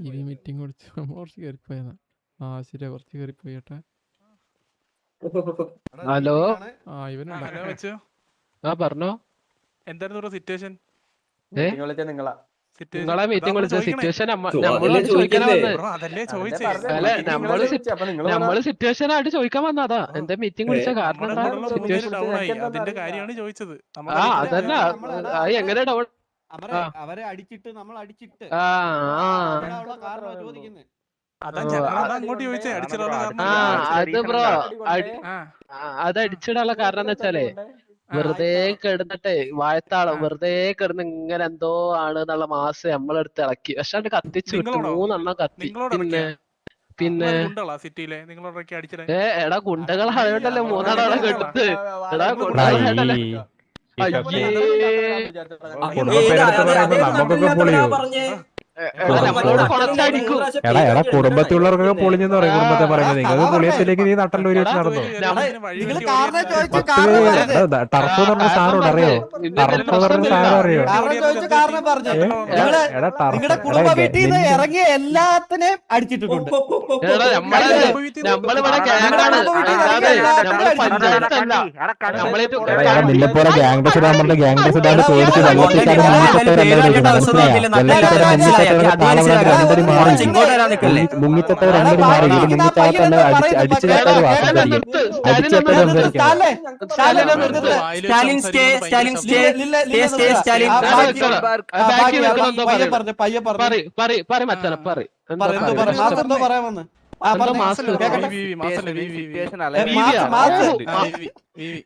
ഇനി മീറ്റിംഗ് വിളിച്ച് നമ്മൾ കുറച്ച് കയറിപ്പോയതാ. ശരിയാ, കുറച്ച് കയറിപ്പോയി ചേട്ടാ. ഹലോ, ഇവനുണ്ടോ? പറഞ്ഞോ. എന്തായിരുന്നു സിറ്റുവേഷൻ? നിങ്ങളെ മീറ്റിംഗ് വിളിച്ച സിറ്റുവേഷൻ നമ്മള് സിറ്റുവേഷൻ ആയിട്ട് ചോദിക്കാൻ വന്നതാ. എന്താ മീറ്റിംഗ് വിളിച്ച കാരണം? അതിന്റെ കാര്യമാണ് ചോദിച്ചത്. അതല്ല, എങ്ങനെ ഡൗൺ അവരെ അടിച്ചിട്ട് നമ്മൾ അടിച്ചിട്ട് അങ്ങോട്ട് ചോദിച്ചേ. അത് ബ്രോ, അത് അടിച്ചിടാനുള്ള കാരണം എന്ന് വെച്ചാലേ വെറുതെ കിടന്നിട്ടേ വായത്താളം വെറുതെ കിടന്ന് ഇങ്ങനെ എന്തോ ആണ് എന്നുള്ള മാസം നമ്മളെടുത്ത് ഇളക്കി. പക്ഷെ അത് കത്തിച്ചു വിട്ടു. 3 എണ്ണം കത്തി. പിന്നെ എടാ ഗുണ്ടകൾ ആയോണ്ടല്ലേ 3 എണ്ണം കെടുത്ത്. എടാ ഗുണ്ടകളായിട്ടല്ലേ. എടാ കുടുംബത്തിലുള്ളവർക്കൊക്കെ പൊളിഞ്ഞെന്ന് പറയും. കുടുംബത്തെ പറയുന്നത് നിങ്ങൾക്ക് പൊളിയത്തിലേക്ക് നീ നട്ടല്ലൂരി വെച്ച് നടന്നു. ടർഫ് പറഞ്ഞ സാധനം അറിയോ? ടർഫ് പറഞ്ഞ സാധനം അറിയോ? ഇറങ്ങിയ എല്ലാത്തിനെയും അടിച്ചിട്ടുണ്ട്. നിന്നെപ്പോലെ ഗ്യാങ് ബസ് ഇടാൻ പറഞ്ഞ ഗ്യാങ് ബസ് ഇടാണ്ട് പേടിച്ച് മുങ്ങിച്ചത്ത രണ്ടടി മാറി മുങ്ങിച്ചാത്തല്ല അടിച്ചിട്ടൊരു വാസം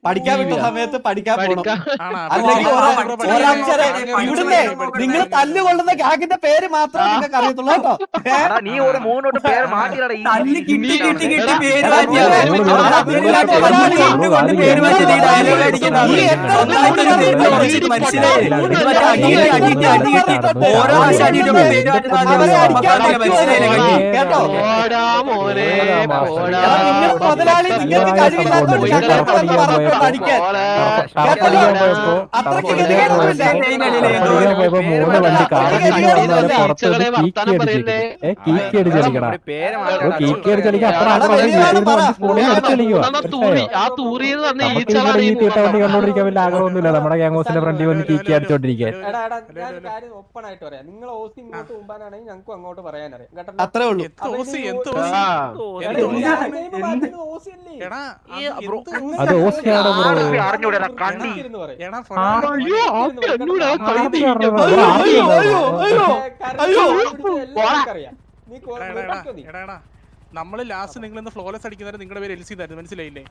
പഠിക്കാൻ വിട്ട സമയത്ത് പഠിക്കാൻ പോകണം. അല്ലെങ്കിൽ ഇവിടുന്ന് നിങ്ങൾ തല്ലുകൊള്ളുന്ന ഗ്യാങ്ങിന്റെ പേര് മാത്രമേ നിങ്ങൾക്ക് അറിയത്തുള്ളൂ കേട്ടോ. നീ ഒരു 3 പേര് മാറ്റിയിടാ. മുതലാളി നിങ്ങൾക്ക് കഴിവില്ലാത്ത കണ്ടോണ്ടിരിക്കാൻ വലിയ ആഗ്രഹമൊന്നുമില്ല. നമ്മുടെ ഗ്യാങ്സിന്റെ ഫ്രണ്ടിൽ വന്ന് കീക്കി അടിച്ചോണ്ടിരിക്കാൻ. ഓപ്പൺ ആയിട്ട് പറയാം. നിങ്ങൾ ഓസി ഇങ്ങോട്ട് മുമ്പാനാണെങ്കിൽ ഞങ്ങൾക്കും അങ്ങോട്ട് പറയാനറിയാം. അത്രേ ഉള്ളൂ. അത് ഓസിയാണ് നമ്മള് ലാസ്റ്റ് നിങ്ങൾ ഇന്ന് ഫ്ലോലെസ് അടിക്കുന്നവരെ നിങ്ങളുടെ പേര് എൽസി തരുന്നു. മനസ്സിലായില്ലേ?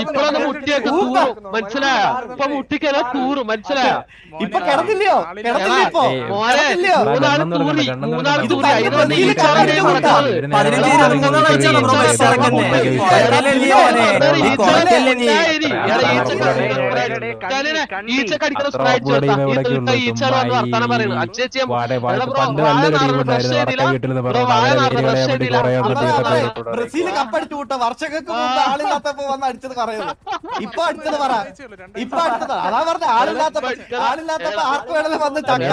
ഇപ്പഴൊന്ന് മുട്ടിയൊക്കെ തൂറും. മനസ്സിലായ? ഇപ്പൊ മുട്ടിക്കല തൂറും. മനസ്സിലായ? ഇപ്പൊ കിടന്നില്ലയോ? മോനെ 3 ആള് തൂറി. 3 ആള് തൂറി. വർത്താനം പറയുന്നത് ബ്രസീൽ കപ്പടിച്ചു കൂട്ടോ. വർഷങ്ങൾക്ക് മുമ്പ് ആളില്ലാത്തപ്പോ വന്ന് അടിച്ചത് പറയുന്നത്. ഇപ്പൊ അടിച്ചത് പറ. ഇപ്പൊ അടിച്ചത് അതാ പറഞ്ഞ ആളില്ലാത്തപ്പോ ആർക്ക് വേണമെങ്കിലും വന്ന് ചക്ക.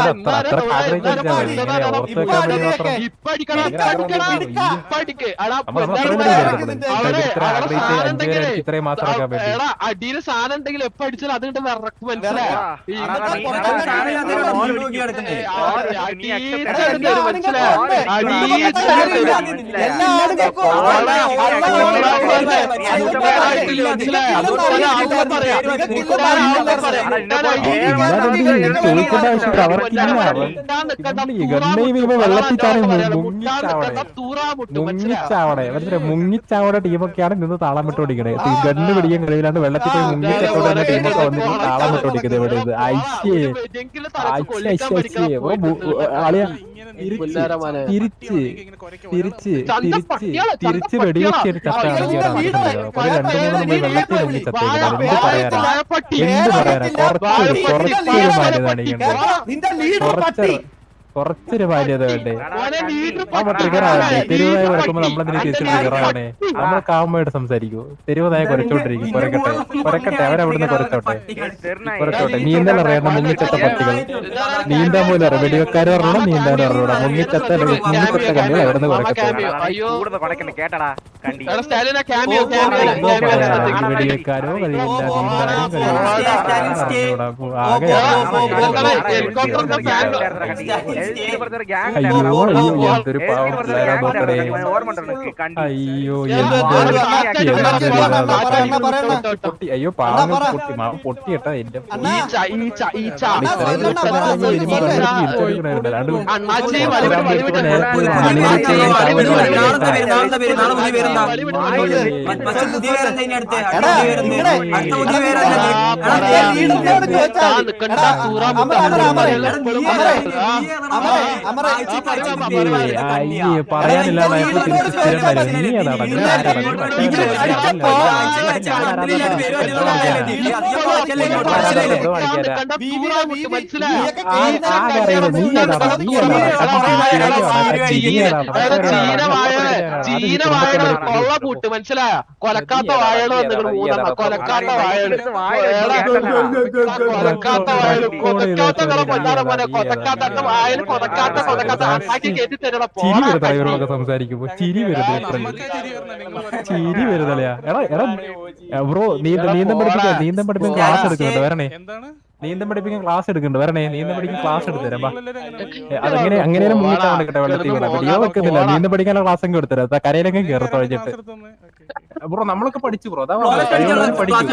അടിയില് സാധനം ഉണ്ടെങ്കിൽ എപ്പ അടിച്ചാലും അതുകൊണ്ട് വിറക്കും. മനസ്സിലായോ? മുങ്ങിച്ചാവടെ ടീമൊക്കെയാണ് നിന്ന് താളം വിട്ടോടിക്കണേ. ഗണ്ണ് പിടിക്കാൻ കഴിയില്ലാണ്ട് വെള്ളത്തിൽ പോയി മുങ്ങിച്ചോടുന്ന ടീമൊക്കെ വന്നിട്ട് താളം വിട്ടോടിക്കുന്നത്. ഇവിടെ ഇത് തിരിച്ച് വെടിവെച്ച് ചത്താണെങ്കിൽ വെള്ളത്തിൽ മുങ്ങി ചത്തേക്കുന്നത് എന്ത് പറയാനാ കുറച്ചൊരു മാന്യത കുറച്ചൊരു മാന്യത വേണ്ടേ ട്രിഗറാവണ്ടേ തെരുവായ കുരക്കുമ്പോ നമ്മളതിനെ തിരിച്ച് ട്രിഗറാവണേ നമ്മൾ കാമയോട് സംസാരിക്കൂ തെരുവനായ കുരച്ചോണ്ടിരിക്കും കുരക്കട്ടെ അവരവിടുന്ന് കുരച്ചോട്ടെ നീന്തൽ അറിയണം മുങ്ങിച്ചത്ത പട്ടികൾ നീന്താൻ പോലും അറിയാം വെടിവെക്കാരും അറിയണം നീന്താനും അറിയണം മുങ്ങിച്ചത്ത കണ്ടികൾ അവിടുന്ന് കുരക്കട്ടെ വെടിവെക്കാരോ കഴിയില്ല നീന്താനും കഴിയില്ല എന്തൊരു പാവം പിള്ളേരാ നോക്കണേ അയ്യോ അയ്യോ പാവം പൊട്ടിയട്ടാ എന്റെ പറയാനില്ലാതെ കൊള്ളക്കൂട്ട് മനസ്സിലായ കൊലക്കാത്ത വാഴകള് വന്നിട്ട് മൂന്നെണ്ണ കൊലക്കാത്ത വാഴകള് കൊലക്കാത്ത വാഴകള് കൊതക്കാത്ത പൊന്നാറ പോലെ കൊതക്കാത്ത വാഴല് കൊതക്കാത്ത കൊതക്കാത്ത അണ്ണാക്കി കയറ്റി തരണം ഇവരോടൊക്കെ സംസാരിക്കുമ്പോ ചിരി വരുന്നത് ചിരി വരുന്നല്ലയാ എടാ ബ്രോ നീന്തം പഠിപ്പിക്കാൻ ക്ലാസ് എടുക്കുന്നുണ്ട് വരണേ നീന്തം പഠിപ്പിക്കാൻ ക്ലാസ് എടുക്കുന്നുണ്ട് വരണേ നീന്തം പഠിക്കാൻ ക്ലാസ് എടുത്തു തരാം അതങ്ങനെ അങ്ങനെ മുങ്ങിട്ടാണ് കേട്ടോ വെള്ളത്തിൽ വീണ വീഡിയോ വെക്കുന്നില്ല നീന്തം പഠിക്കാനുള്ള ക്ലാസ് ഒക്കെ എടുത്തരാം കരയിലൊക്കെ കയറി തുഴഞ്ഞിട്ട് ബ്രോ നമ്മളൊക്കെ പഠിച്ചു ബ്രോ അതാ കഴിവുള്ളവർ പഠിക്കും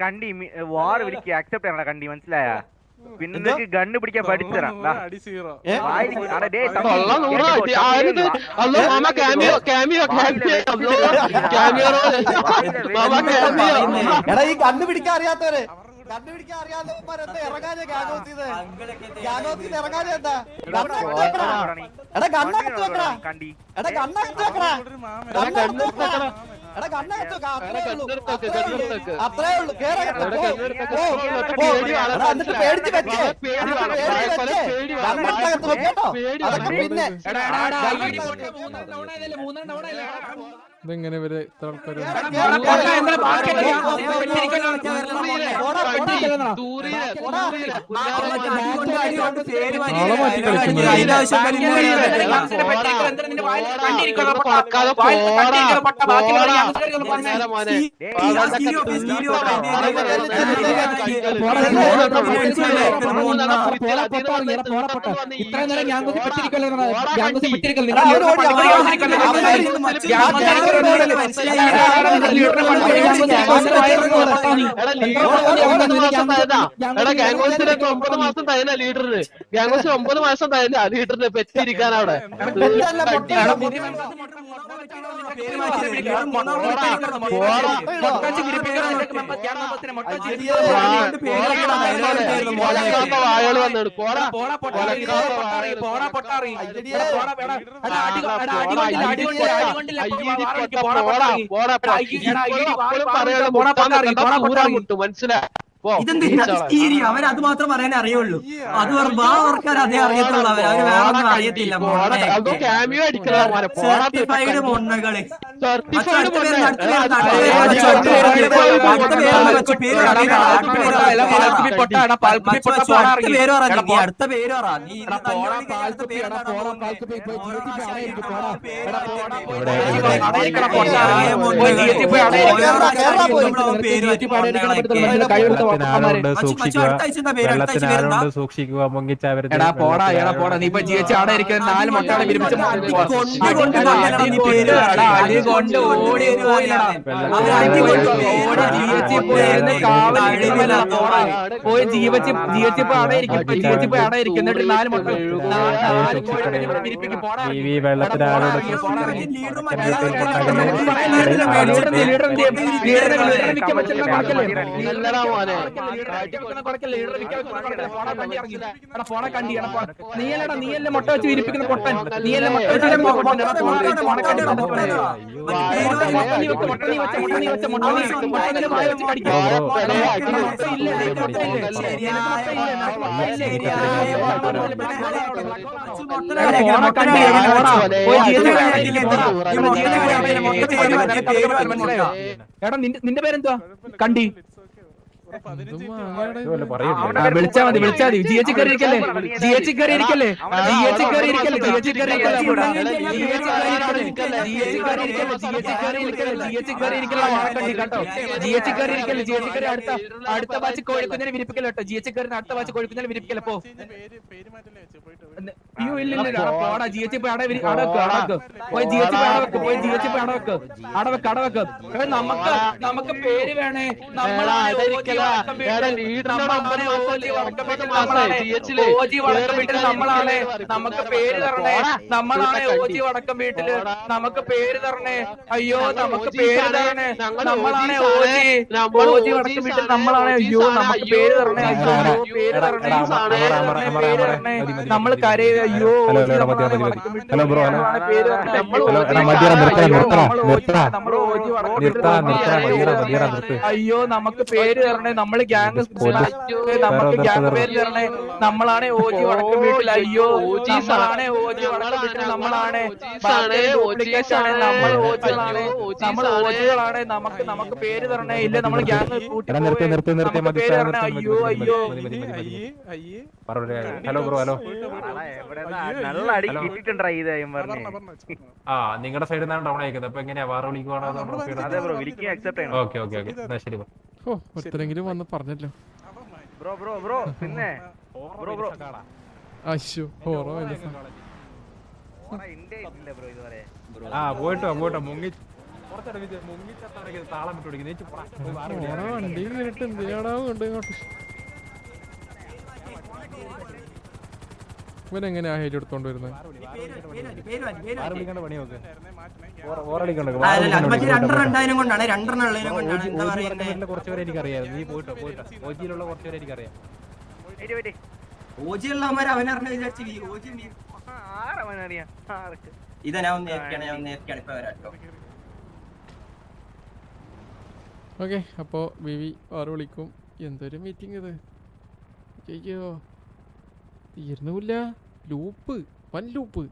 കണ്ടി വാർ ഒരിക്കൽ അക്സെപ്റ്റ് ചെയ്യണ കണ്ടി മനസ്സിലായ പിന്നെ ഗണ്ണ് പിടിക്കാൻ പഠിച്ചറാ എടാ ഈ കണ്ണു പിടിക്കാൻ അറിയാത്തവരെ കണ്ടുപിടിക്കാൻ അറിയാതെ ഇറങ്ങാതെ ഇറങ്ങാതെ എന്താ എടാ കണ്ണകത്ത് വെക്കടാ എടാ കണ്ണകത്ത് വെക്കടാ എടാ കണ്ണകത്ത് അത്രേ ഉള്ളു എന്നിട്ട് പേടിച്ച് വെച്ചേ കണ്ണകത്ത് വെക്കട്ടോ അതൊക്കെ പിന്നെ ഇതെങ്ങനെ ഇവര് ഇത്ര ആൾക്കാര് ഇത്ര നേരം ഞാൻ പെട്ടിരിക്കല്ലോ ഗാംഗോസിനൊക്കെ 9 മാസം തയ്യല ലീഡറിന് ഗാംഗോസിന് 9 മാസം തയ്യല ലീഡറിന് പെറ്റിരിക്കാൻ അവിടെ വാഴകള് വന്നിട്ട് പോടാ മനസ്സിലായി അവരത് മാത്രം പറയാനേ അറിയുള്ളൂ അത് ഓർക്കാൻ അതേ അറിയത്തുള്ളൂ അവര് വേറൊന്നും അറിയത്തില്ല സർട്ടിഫൈഡ് മൊണ്ണകള് അടുത്ത പേര് വെള്ളത്തിനാളുണ്ട് സൂക്ഷിക്കുക, വെള്ളത്തിനാളുണ്ട് സൂക്ഷിക്കുക, മുങ്ങിച്ചാവരുത്. എടാ പോടാ നീ ഇപ്പൊ ജിഎച്ച് അവിടെ ഇരിക്കുന്ന 4 മൊട്ടാളെ വിരിപ്പിച്ച് പോയി ജിഎച്ച് അവിടെ ഇരിക്കും, ജിഎച്ച് പോയി അവിടെ ഇരിക്കും, എന്നിട്ട് 4 മൊട്ട വിരിപ്പിക്കും. പോടാ വെള്ളത്തിനാളുണ്ട് നീയല്ലേ മുട്ട വെച്ച് വിരിപ്പിക്കുന്ന പൊട്ടൻ, നീയല്ലേ മുട്ട വെച്ച് എടാ നിന്റെ പേരെന്തുവാ? കണ്ടി വിളിച്ചാ മതി ജിഎച്ച് കയറി ഇരിക്കല്ലേ, ജിഎച്ച് കയറി ഇരിക്കല്ലേ, ജിഎച്ച് കയറി ഇരിക്കല്ലേ, ജിഎച്ച് കയറി ഇരിക്കല്ലേ, കേട്ടോ. ജിഎച്ച് കയറി ഇരിക്കല്ലേ, ജിഎച്ച് കയറി അടുത്ത ബാച്ച് കോഴിക്കുഞ്ഞിനെ വിരിപ്പിക്കല്ലോ കേട്ടോ. ജിഎച്ച് കയറി അടുത്ത ബാച്ച് കോഴിക്കുഞ്ഞിനെ വിരിപ്പിക്കല്ലോ. പോ അയ്യോ ഇല്ല പോടാ. ജിഎച്ച് പോയി അവിടെ പോയി ജിഎച്ച് പോയി അവിടെ വെക്ക്, പോയി ജിഎച്ച് പോയി അവിടെ വെക്ക്. നമുക്ക് പേര് വേണേ, നമ്മളാണ് നമുക്ക് പേര് തരണേ, നമ്മളാണ് ഓജി വടക്കം വീട്ടില്, നമുക്ക് പേര് തരണേ. അയ്യോ നമുക്ക് പേര് തരണേ, നമ്മളാണ് ഓജി വടക്കം വീട്ടിൽ, നമ്മളാണ്. അയ്യോ നമുക്ക് പേര് തരണേ, അയ്യോ പേര് തരണേ, നമ്മൾ കരയുക. അയ്യോ അയ്യോ നമുക്ക് പേര് തരണേ, നമ്മള് ഗ്യാങ്, നമുക്ക് ഗ്യാങ് പേര് തരണേ, നമ്മളാണ് ഓജി വടക്കം വീട്ടിൽ. അയ്യോ നമ്മളാണ് ഓജി വടക്കം വീട്ടിൽ, നമ്മളാണ് ഡ്യൂപ്ലിക്കേറ്റാണ്, നമ്മൾ ഓജികളാണ്, നമ്മൾ ഓജികളാണ്, നമുക്ക് പേര് തരണേ. ഇല്ല നമ്മൾ ഗ്യാങ് കൂട്ടി പേര് തരണേ. അയ്യോ ഹലോ ബ്രോ, ഹലോ. നല്ല അടി കിട്ടിട്ടുണ്ടാ ഇതായും പറഞ്ഞു. നിങ്ങളുടെ സൈഡിൽ നിന്നാണ് ഡൗൺ അയക്കുന്നത്. അപ്പൊ എങ്ങനെയാ വാറ വിളിക്കുവാണോ? ഓക്കെ എന്നാ ശരി. ഒരുത്തരെങ്കിലും വന്ന് പറഞ്ഞല്ലോ. ബ്രോ പിന്നെ അശ്ശോ ഓറോ പോയിട്ടോ മുങ്ങി താളം വണ്ടി കേട്ട് എന്തിനാടാ കൊണ്ട് ഇങ്ങോട്ട്. ഇവനെങ്ങനെയാ ഹൈറ്റ് എടുത്തോണ്ട് വരുന്നത്? കുറച്ചുപേരെ എനിക്കറിയാം. നീ പോയിട്ടോ ഓജിയിലുള്ള കുറച്ചുപേരെ എനിക്കറിയാം. ഓക്കെ അപ്പോ വിവി ആറ് വിളിക്കും. എന്തൊരു മീറ്റിംഗ് ഇത്, അയ്യോ തീർന്നില്ല. ലൂപ്പ് വൻ ലൂപ്പ്.